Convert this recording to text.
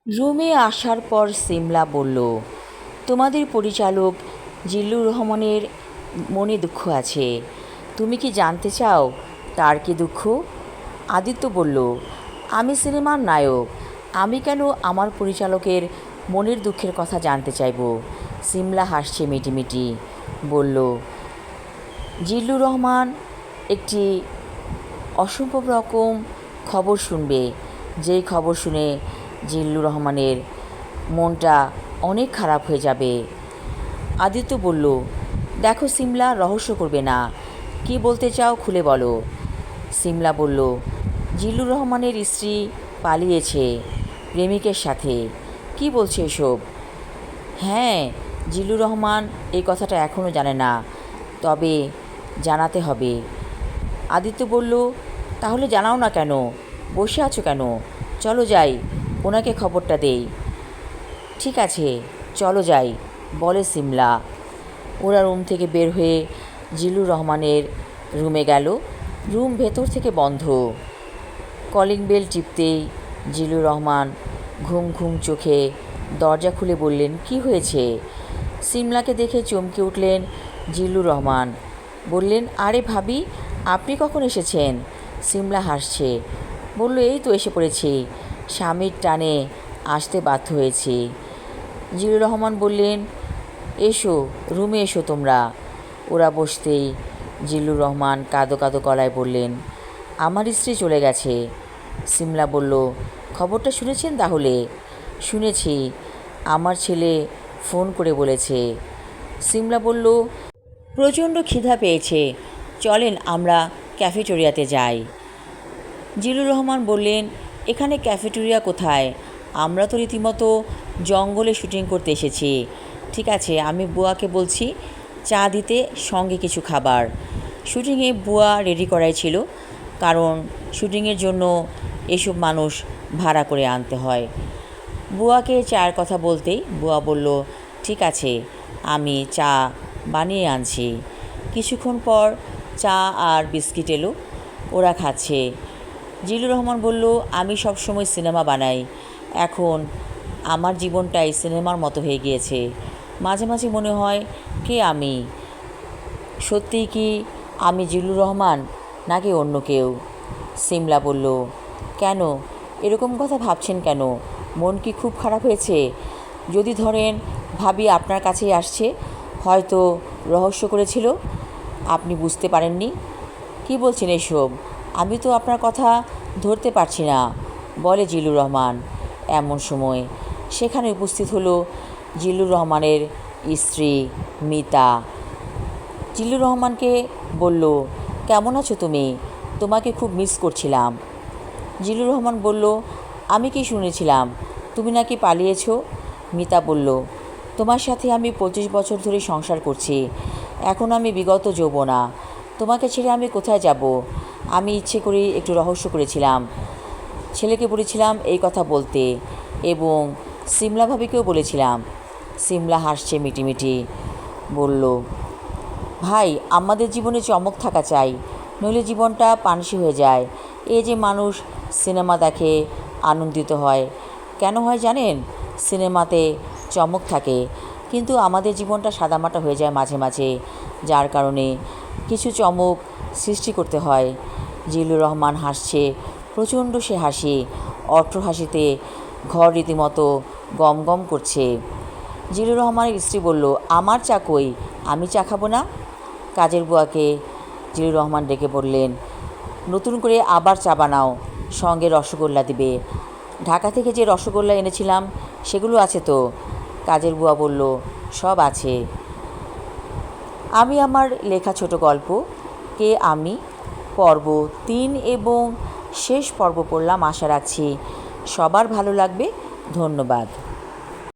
রুমে আসার পর সিমলা বলল, তোমাদের পরিচালক জিল্লুর রহমানের মনে দুঃখ আছে। তুমি কি জানতে চাও তার কি দুঃখ? আদিত্য বলল, আমি সিনেমার নায়ক, আমি কেন আমার পরিচালকের মনের দুঃখের কথা জানতে চাইব? সিমলা হাসছে মিটিমিটি বলল, জিল্লুর রহমান একটি অসম্ভব রকম খবর শুনবে, যেই খবর শুনে জিল্লুর রহমানের মনটা অনেক খারাপ হয়ে যাবে। আদিত্য বলল, দেখো সিমলা, রহস্য করবে না, কি বলতে চাও খুলে বলো। সিমলা বলল, জিল্লুর রহমানের স্ত্রী পালিয়েছে প্রেমিকের সাথে। কি বলছে এসব? হ্যাঁ, জিল্লুর রহমান এই কথাটা এখনও জানে না, তবে জানাতে হবে। আদিত্য বলল, তাহলে জানাও না কেন, বসে আছো কেন? চলো যাই, ওনাকে খবরটা দেই। ঠিক আছে, চলো যাই, বলে সিমলা। ওরা রুম থেকে বের হয়ে জিল্লুর রহমানের রুমে গেল। রুম ভেতর থেকে বন্ধ। কলিং বেল টিপতেই জিল্লুর রহমান ঘুম ঘুম চোখে দরজা খুলে বললেন, কি হয়েছে? সিমলাকে দেখে চমকে উঠলেন জিল্লুর রহমান। বললেন, আরে ভাবি, আপনি কখন এসেছেন? সিমলা হাসছে, বলল, এই তো এসে পড়েছি, স্বামীর টানে আসতে বাধ্য হয়েছি। জিল্লুর রহমান বললেন, এসো, রুমে এসো তোমরা। ওরা বসতেই জিল্লুর রহমান কাঁদো কাঁদো গলায় বললেন, আমার স্ত্রী চলে গেছে। সিমলা বলল, খবরটা শুনেছেন তাহলে? শুনেছি, আমার ছেলে ফোন করে বলেছে। সিমলা বলল, প্রচণ্ড খিদা পেয়েছে, চলেন আমরা ক্যাফেটেরিয়াতে যাই। জিল্লুর রহমান বললেন, এখানে ক্যাফেটেরিয়া কোথায়? আমরা তো রীতিমতো জঙ্গলে শুটিং করতে এসেছি। ঠিক আছে, আমি বুয়াকে বলছি চা দিতে, সঙ্গে কিছু খাবার। শুটিংয়ে বুয়া রেডি করাই ছিল, কারণ শুটিংয়ের জন্য এসব মানুষ ভাড়া করে আনতে হয়। বুয়াকে চায়ের কথা বলতেই বুয়া বলল, ঠিক আছে, আমি চা বানিয়ে আনছি। কিছুক্ষণ পর চা আর বিস্কিট এলো, ওরা খাচ্ছে। জিল্লুর রহমান বলল, আমি সবসময় সিনেমা বানাই, এখন আমার জীবনটাই সিনেমার মতো হয়ে গিয়েছে। মাঝে মাঝে মনে হয়, কে আমি? সত্যিই কি আমি জিল্লুর রহমান, নাকি অন্য কেউ? সিমলা বলল, কেন এরকম কথা ভাবছেন কেন? মন কি খুব খারাপ হয়েছে? যদি ধরেন ভাবি আপনার কাছেই আসছে, হয়তো রহস্য করেছিল, আপনি বুঝতে পারেননি। কি বলছেন এসব? আমি তো আপনার কথা ধরতে পারছি না, বলে জিল্লুর রহমান। এমন সময় সেখানে উপস্থিত হলো জিল্লুর রহমানের স্ত্রী মিতা। জিল্লুর রহমানকে বলল, কেমন আছো তুমি? তোমাকে খুব মিস করছিলাম। জিল্লুর রহমান বলল, আমি কি শুনেছিলাম তুমি নাকি পালিয়েছো? মিতা বলল, তোমার সাথে আমি 25 বছর ধরে সংসার করছি, এখন আমি বিগত যৌবনা, তোমাকে ছেড়ে আমি কোথায় যাব? আমি ইচ্ছে করেই একটু রহস্য করেছিলাম, ছেলেকে বলেছিলাম এই কথা বলতে, এবং সিমলা ভাবিকেও বলেছিলাম। সিমলা হাসছে মিটিমিটি বলল, ভাই, আমাদের জীবনে চমক থাকা চাই, নইলে জীবনটা পানসি হয়ে যায়। এই যে মানুষ সিনেমা দেখে আনন্দিত হয়, কেন হয় জানেন? সিনেমাতে চমক থাকে, কিন্তু আমাদের জীবনটা সাদামাটা হয়ে যায় মাঝে মাঝে, যার কারণে কিছু চমক সৃষ্টি করতে হয়। জিল্লুর রহমান হাসছে, প্রচণ্ড সে হাসি, অট্ট হাসিতে ঘর রীতিমতো গম গম করছে। জিল্লুর রহমানের স্ত্রী বলল, আমার চা কই? আমি চা খাবো না। কাজের বুয়াকে জিল্লুর রহমান ডেকে বললেন, নতুন করে আবার চা বানাও, সঙ্গে রসগোল্লা দিবে। ঢাকা থেকে যে রসগোল্লা এনেছিলাম সেগুলো আছে তো? কাজের বুয়া বলল, সব আছে। আমি আমার লেখা ছোট গল্প কে আমি পর্ব 3 এবং শেষ পর্ব পড়লাম। আশা রাখছি সবার ভালো লাগবে। ধন্যবাদ।